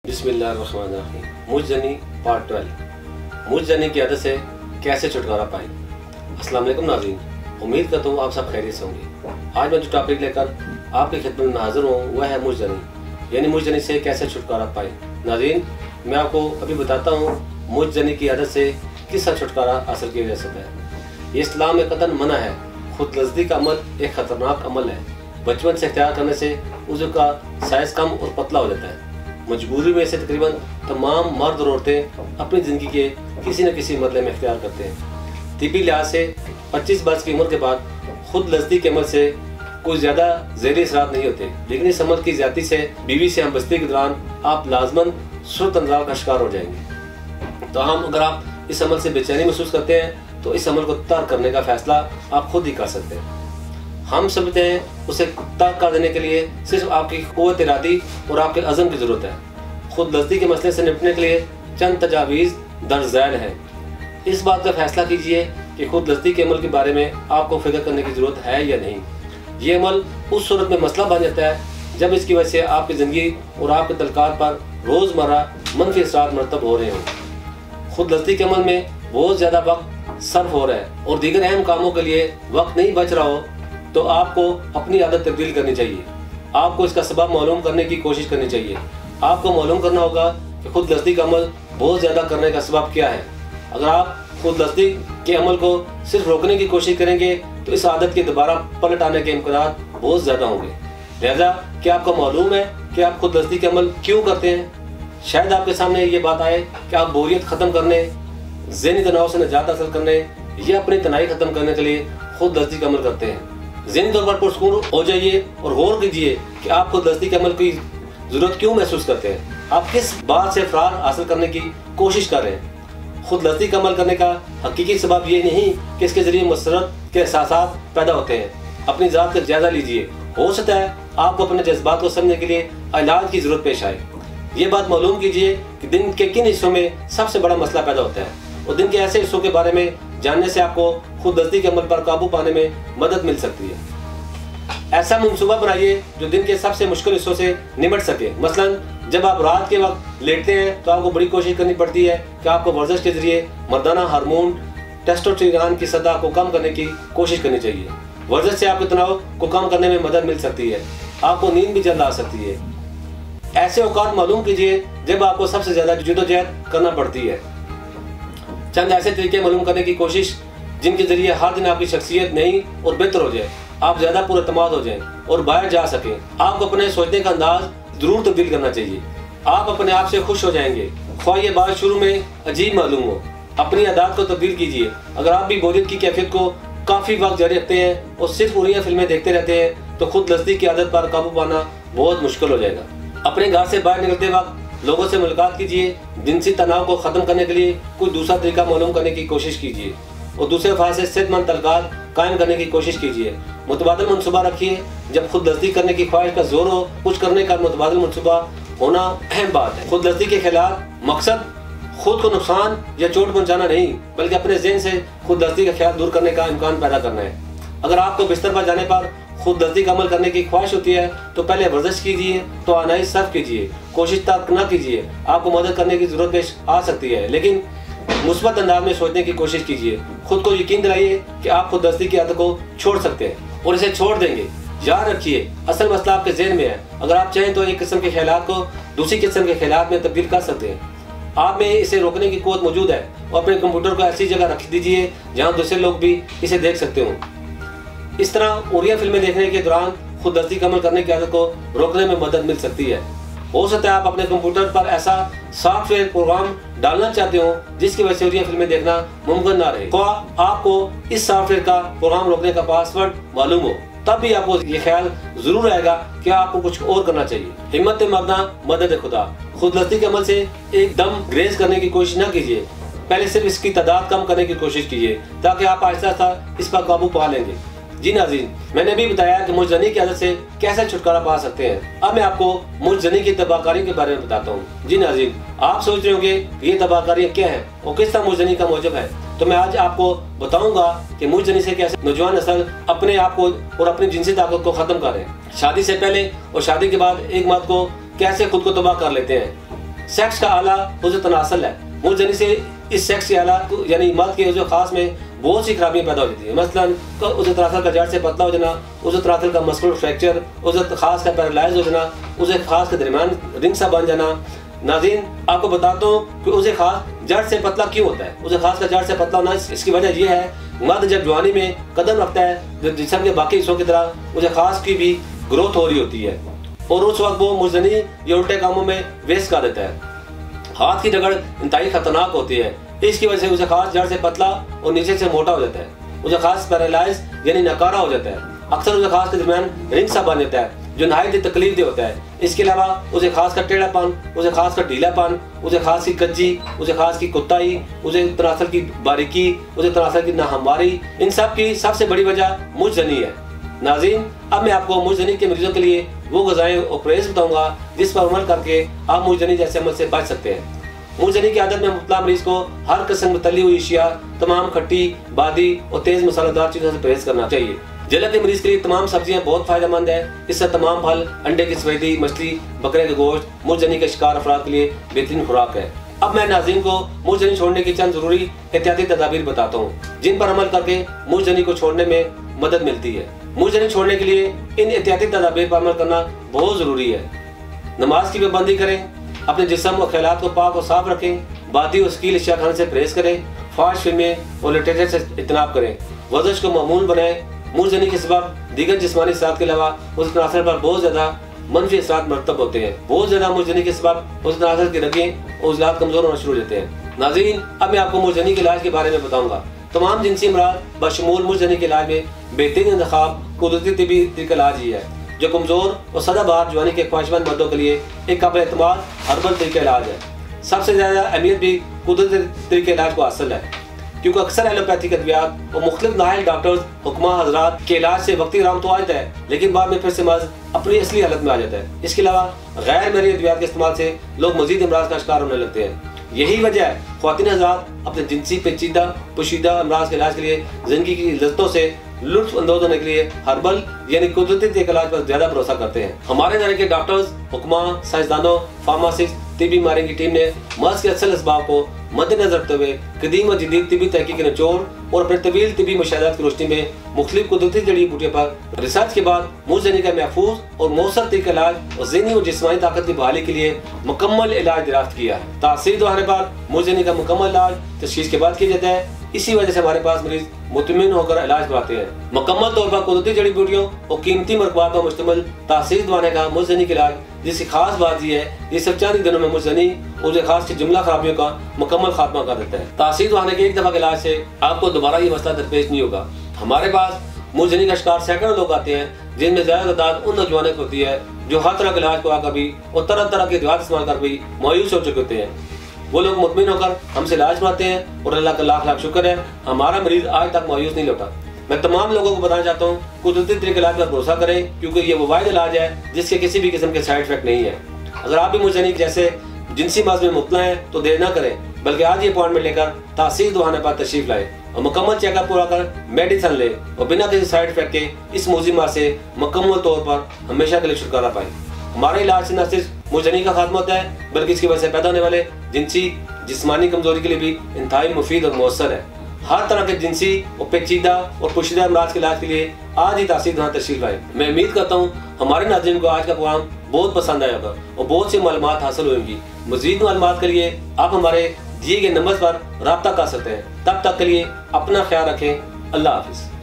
बिस्मिल्लाहिर्रहमानिर्रहीम। मुजजनी पार्ट 12। मुजजनी की आदत से कैसे छुटकारा पाएं। अस्सलाम वालेकुम नाज़रीन, उम्मीद करता हूँ आप सब खैरियत से होंगे। आज मैं जो टॉपिक लेकर आपकी खिदमत में हाजिर हूँ वह है मुजजनी, यानी मुजजनी से कैसे छुटकारा पाएं। नाज़रीन, मैं आपको अभी बताता हूँ मुजजनी की आदत से किस तरह छुटकारा हासिल किया जा सकता है। ये इस्लाम में कतन मना है। खुद लज़्ज़ी का अमल एक ख़तरनाक अमल है। बचपन से इख्तियार करने से उसका साइज़ कम और पतला हो जाता है। मजबूरी में से तकरीबन तमाम मर्द और औरतें अपनी ज़िंदगी के किसी न किसी मरहले में इख्तियार करते हैं। तिब्बी लिहाज से 25 वर्ष की उम्र के बाद खुद लज़्ज़ी के अमल से कोई ज़्यादा ज़हरी असरात नहीं होते, लेकिन इस अमल की ज़्यादती से बीवी से हमबस्ती के दौरान आप लाजमन सूरत अंजार का शिकार हो जाएंगे। तो अगर आप इस अमल से बेचैनी महसूस करते हैं तो इस अमल को तर्क करने का फैसला आप खुद ही कर सकते हैं। हम समझते हैं उसे तर्क कर देने के लिए सिर्फ आपकी क़ुव्वत इरादी और आपके अज़म की ज़रूरत है। खुद लज़्ज़ी के मसले से निपटने के लिए चंद तजावीज़ दर्ज झैल हैं। इस बात का फैसला कीजिए कि खुद लज़्ज़ी के अमल के बारे में आपको फिक्र करने की ज़रूरत है या नहीं। ये अमल उस सूरत में मसला बन जाता है जब इसकी वजह से आपकी ज़िंदगी और आपके तल्क़ात पर रोज़मर्रा मनफी असरात मरतब हो रहे हों। खुद लज़्ज़ी के अमल में बहुत ज़्यादा वक्त सर्फ हो रहा है और दीगर अहम कामों के लिए वक्त नहीं बच रहा हो तो आपको अपनी आदत तब्दील करनी चाहिए। आपको इसका सबब मालूम करने की कोशिश करनी चाहिए। आपको मालूम करना होगा कि खुद लज़्ज़ी का अमल बहुत ज़्यादा करने का सबब क्या है। अगर आप खुद लज़्ज़ी के अमल को सिर्फ रोकने की कोशिश करेंगे तो इस आदत के दोबारा पलट आने के इम्कान बहुत ज़्यादा होंगे। लिहाजा क्या आपको मालूम है कि आप खुद लज़्ज़ी के अमल क्यों करते हैं? शायद आपके सामने ये बात आए कि आप बोरियत ख़त्म करने, ज़हनी तनाव से निजात हासिल करने या अपनी तनाई ख़त्म करने के लिए खुद लज़्ज़ी का अमल करते हैं। ज़हनी तौर पर पुरसुकून हो जाइए और गौर कीजिए कि आप खुद लज़्ज़ी के अमल की ज़रूरत क्यों महसूस करते हैं। आप किस बात से फ़रार हासिल करने की कोशिश कर रहे हैं। खुद लज़्ज़ी का अमल करने का हकीकी सबब ये नहीं कि इसके ज़रिए मसरत के एहसास पैदा होते हैं। अपनी ज़ात का जायज़ा लीजिए। हो सकता है आपको अपने जज्बात को समझने के लिए इलाज की ज़रूरत पेश आए। ये बात मालूम कीजिए कि दिन के किन हिस्सों में सबसे बड़ा मसला पैदा होता है और दिन के ऐसे हिस्सों के बारे में जानने से आपको खुद लज़्ज़ी के अमल पर काबू पाने में मदद मिल सकती है। ऐसा मंसूबा बनाइए जो दिन के सबसे मुश्किल हिस्सों से निपट सके। मसलन जब आप रात के वक्त लेटते हैं तो आपको बड़ी कोशिश करनी पड़ती है कि आपको वर्जिश के जरिए मर्दाना हार्मोन टेस्टोस्टेरोन की सतह को कम करने की कोशिश करनी चाहिए। वर्जिश से आपके तनाव को कम करने में मदद मिल सकती है। आपको नींद भी जल्द आ सकती है। ऐसे औकात मालूम कीजिए जब आपको सबसे ज़्यादा जद्दोजहद करना पड़ती है। चंद ऐसे तरीके मालूम करने की कोशिश जिनके जरिए हर दिन आपकी शख्सियत नई और बेहतर हो जाए, आप ज़्यादा पुरअतमाद हो जाएं और बाहर जा सकें। आपको अपने सोचने का अंदाज ज़रूर तब्दील करना चाहिए। आप अपने आप से खुश हो जाएंगे, ख्वाह ये बात शुरू में अजीब मालूम हो। अपनी आदत को तब्दील कीजिए। अगर आप भी बोरियत की कैफियत को काफ़ी वक्त जारी रखते हैं और सिर्फ उड़िया फिल्में देखते रहते हैं तो खुद लज़्ज़ी की आदत पर काबू पाना बहुत मुश्किल हो जाएगा। अपने घर से बाहर निकलते वक्त लोगों से मुलाकात कीजिए। जिनसी तनाव को ख़त्म करने के लिए कोई दूसरा तरीका मालूम करने की कोशिश कीजिए और दूसरे अफराद से सेहतमंद तल्क़ात कायम करने की कोशिश कीजिए। मुतबादिल मनसूबा रखिए। जब खुद लज़्ज़ी करने की ख्वाहिश का जोर हो, कुछ करने का मुतबादिल मनसूबा होना अहम बात है। खुद लज़्ज़ी के खिलाफ मकसद खुद को नुकसान या चोट पहुँचाना नहीं, बल्कि अपने ज़हन से खुद लज़्ज़ी का ख्याल दूर करने का इम्कान पैदा करना है। अगर आपको बिस्तर पर जाने पर खुद लज़्ज़ी का अमल करने की ख्वाहिश होती है तो पहले वर्जिश कीजिए, तो आनाई सर्फ कीजिए। कोशिश तर्क न कीजिए। आपको मदद करने की ज़रूरत पेश आ सकती है, लेकिन मुस्बत अंदाज में सोचने की कोशिश कीजिए। खुद को यकीन दिलाइए कि आप खुद लज़्ज़ी की आदत को छोड़ सकते हैं और इसे छोड़ देंगे। याद रखिए, असल मसला आपके जहन में है। अगर आप चाहें तो एक किस्म के ख्यालात को दूसरी किस्म के ख्यालात में तब्दील कर सकते हैं। आप में इसे रोकने की क़ुव्वत मौजूद है और अपने कंप्यूटर को ऐसी जगह रख दीजिए जहाँ दूसरे लोग भी इसे देख सकते हों। इस तरह उड़िया फिल्में देखने के दौरान खुद लज़्ज़ी का अमल करने की आदत को रोकने में मदद मिल सकती है। हो सकता है आप अपने कंप्यूटर पर ऐसा सॉफ्टवेयर प्रोग्राम डालना चाहते हो जिसकी वजह से उड़िया फिल्में देखना मुमकिन ना रहे। तो आपको इस सॉफ्टवेयर का प्रोग्राम रोकने का पासवर्ड मालूम हो, तब भी आपको ये ख्याल जरूर आएगा कि आपको कुछ और करना चाहिए। हिम्मत मरना मदद खुदा। खुद लज़्ज़ी के अमल से एकदम ग्रेज करने की कोशिश न कीजिए। पहले सिर्फ इसकी तादाद कम करने की कोशिश कीजिए ताकि आप आहिस्ता आहिस्ता इस पर काबू पा लेंगे। जी नाज़रीन, मैंने अभी बताया कि मुजजनी की आदत से कैसे छुटकारा पा सकते हैं। अब मैं आपको मुजजनी की तबाहकारी के बारे में बताता हूँ। जी नाज़रीन, आप सोच रहे होंगे कि ये तबाहकारियाँ क्या हैं और किस तरह मुजजनी का मौजब है, तो मैं आज आपको बताऊंगा कि मुजजनी से कैसे नौजवान नस्ल अपने आप को और अपनी जिनसी ताकत को ख़त्म करें। शादी से पहले और शादी के बाद एक मर्द को कैसे खुद को तबाह कर लेते हैं। सेक्स का आला उज़्व तनासल है। मुंहजनी से इस सेक्स के आला यानी मर्द के उज़्व खास में बहुत सी खराबियाँ पैदा हो जाती है। मसलन उज़्व तनासल का जड़ से पतला हो जाना, उज़्व तनासल का मस्कुलर फ्रैक्चर, उज़्व खास का पैरालाइज हो जाना, उज़्व खास के दरमियान रिंग सा बन जाना। नाज़रीन, आपको बताता हूँ कि उज़्व खास जड़ से पतला क्यों होता है। उज़्व खास का जड़ से पतला होना इसकी वजह यह है, मर्द जब जवानी में कदम रखता है जिस्म के बाकी हिस्सों की तरह उज़्व खास की भी ग्रोथ हो रही होती है और उस वक्त वो मुंहजनी या उल्टे कामों में वेस्ट कर देता है। हाथ की जगड़ इंतहाई खतरनाक होती है। इसकी वजह से उसे खास जड़ से पतला और नीचे से मोटा हो जाता है। उसे खास पैरालाइज यानी नकारा हो जाता है। अक्सर उसे खास के दरमियान रिंग सा बन जाता है जो नहायत तकलीफ दे होता है। इसके अलावा उसे खास का टेढ़ापन, उसे खास का ढीलापन, उसे खास की कज्जी, उसे खास की कुत्ताई, उसे तनासल की बारीकी, उसे तनासल की नाहमवारी, इन सब की सबसे बड़ी वजह मुंहजनी है। नाज़रीन, अब मैं आपको मुंहजनी के मरीजों के लिए वो ग़िज़ाएं और परहेज़ बताऊंगा जिस पर अमल करके आप मुंहजनी जैसे अमल से बच सकते हैं। मुंहजनी की आदत में मुब्तला मरीज को हर किस्म की तली हुई अशिया, तमाम खट्टी, बादी और तेज मसालेदार चीज़ों से परहेज करना चाहिए। जलन के मरीज के लिए तमाम सब्जियां बहुत फायदेमंद है। इससे तमाम फल, अंडे की सफेदी, मछली, बकरे के गोश्त मुंहजनी के शिकार अफराद के लिए बेहतरीन खुराक है। अब मैं नाज़रीन को मुंहजनी छोड़ने की चंद जरूरी एहतियाती तदाबीर बताता हूँ जिन पर अमल करके मुंहजनी को छोड़ने में मदद मिलती है। मुंहजनी छोड़ने के लिए इन एहतियाती तदाबीर पर अमल करना बहुत जरूरी है। नमाज की पाबंदी करें, अपने जिस्म और ख्यालात को पाक और साफ रखें, बादी और स्कील अशिया खाने से परहेज करें, फाश फिल्में और लिटरेचर से इज्तनाब करें, वर्जिश को मामूल बनाएं। मुंहजनी के सबब दीगर जिस्मानी असरात के अलावा उस तनासर पर बहुत ज्यादा मनफी असरात मरतब होते हैं। बहुत ज्यादा मुंहजनी के सबब उस तनासर की रगें और उजलात कमजोर होना शुरू हो जाते हैं। नाज़रीन, अब मैं आपको मुंहजनी के इलाज के बारे में बताऊंगा। तमाम जिनसी अमराज बशमूल मुंहजनी के इलाज में बेहतरीन इंतखाब कुदरती तिबी तरीका इलाज ही है जो कमजोर और सदाबहार जवानी के ख्वाहिशमंद मर्दों के लिए एक काबिल एतमाद हर्बल तरीका इलाज है। सबसे ज्यादा अहमियत भी कुदरती तरीके इलाज को हासिल है क्योंकि अक्सर एलोपैथिक अद्वियात और मुख्तलिफ नाहिल डॉक्टर्स हुक्मा हजरात के इलाज से वक्ती आराम तो आ जाता है लेकिन बाद में फिर से मर्ज अपनी असली हालत में आ जाता है। इसके अलावा गैर मरी अद्वियात के इस्तेमाल से लोग मजीद अमराज का शिकार होने लगते हैं। यही वजह है ख्वातीन हजरात अपने जिनसी पेचीदा पोशीदा अमराज के इलाज के लिए जिंदगी की लज्जतों से लुत्फ अंदोज होने के लिए हर्बल यानी कुदरती तरीके इलाज पर ज्यादा भरोसा करते हैं। हमारे इदारे के डॉक्टर्स, हुक्मा, साइंसदानों, फार्मासिस्ट, तिबी माहिरीन की टीम ने मर्ज के असल असबाब को मद्देनजर रखते हुए कदीम और जदीद तिबी तहकीक के निचोड़ और अपने तवील तिबी मुशाहदात की रोशनी में मुख्तलिफ कुदरती जड़ी बूटियों पर रिसर्च के बाद मुंहजनी का महफूज और मौसर तरीका इलाज और ज़हनी और जिस्मानी ताकत की बहाली के लिए मुकम्मल इलाज दराफ्त किया है। तासीर दवाने पर मुंहजनी का मुकम्मल इलाज तशखीस के बाद किया जाता है। इसी वजह से हमारे पास मरीज मुतमिन होकर इलाज कराते हैं। मुकम्मल तौर पर कुदरती जड़ी बूटियों और कीमती मरकबात पर मुश्तमिल तासीर दवाने का मुंहजनी का इलाज जिसकी खास बात यह है ये सिर्फ चंद दिनों में मुंहजनी और खास की जुमला खराबियों का मुकम्मल खात्मा कर देता है। तासीर दवाने के एक दफा के इलाज से आपको दोबारा ये मसला दरपेश नहीं होगा। हमारे पास मुंहजनी का शिकार सैकड़ों लोग आते हैं जिनमें ज्यादा तादाद उन नौजवानों की होती है जो हर तरह के इलाज को आकर भी और तरह तरह के दवा इस्तेमाल कर भी मायूस हो चुके होते हैं। वो लोग मुतमिन होकर हमसे इलाज कराते हैं और अल्लाह का लाख लाख शुक्र है हमारा मरीज आज तक मायूस नहीं लौटा। मैं तमाम लोगों को बताना चाहता हूँ कुदरती तरीके इलाज पर भरोसा करें क्योंकि ये वो वाहिद इलाज है जिसके किसी भी किस्म के साइड इफेक्ट नहीं है। अगर आप भी मुंहजनी जैसे जिनसी मर्ज में मुब्तला हैं तो देर न करें बल्कि आज ये अपॉइंटमेंट लेकर तासीर दवाने पर तशरीफ लाए और मुकम्मल चेकअप पूरा कर मेडिसिन ले और बिना किसी साइड इफेक्ट के इस मौजी मार से मुकम्मल तौर पर हमेशा के लिए छुटकारा पाए। हमारे इलाज से न सिर्फ मुंहजनी का खात्मा होता है बल्कि इसकी वजह से पैदा होने वाले जिनसी जिस्मानी कमजोरी के लिए भी इंतहाई मुफीद और मौसर है। हर तरह के जिनसी और पेचीदा और पोशीदा अमराज के इलाज के लिए आज ही तासीर दवाने तशरीफ लाए। मैं उम्मीद करता हूँ हमारे नाज़रीन को आज का प्रोग्राम बहुत पसंद आया होगा और बहुत सी मालूमात हासिल होंगी। मजीद मालूमात के लिए आप हमारे दिए गए नंबर पर रब्ता कर सकते हैं। तब तक के लिए अपना ख्याल रखें। अल्लाह हाफिज़।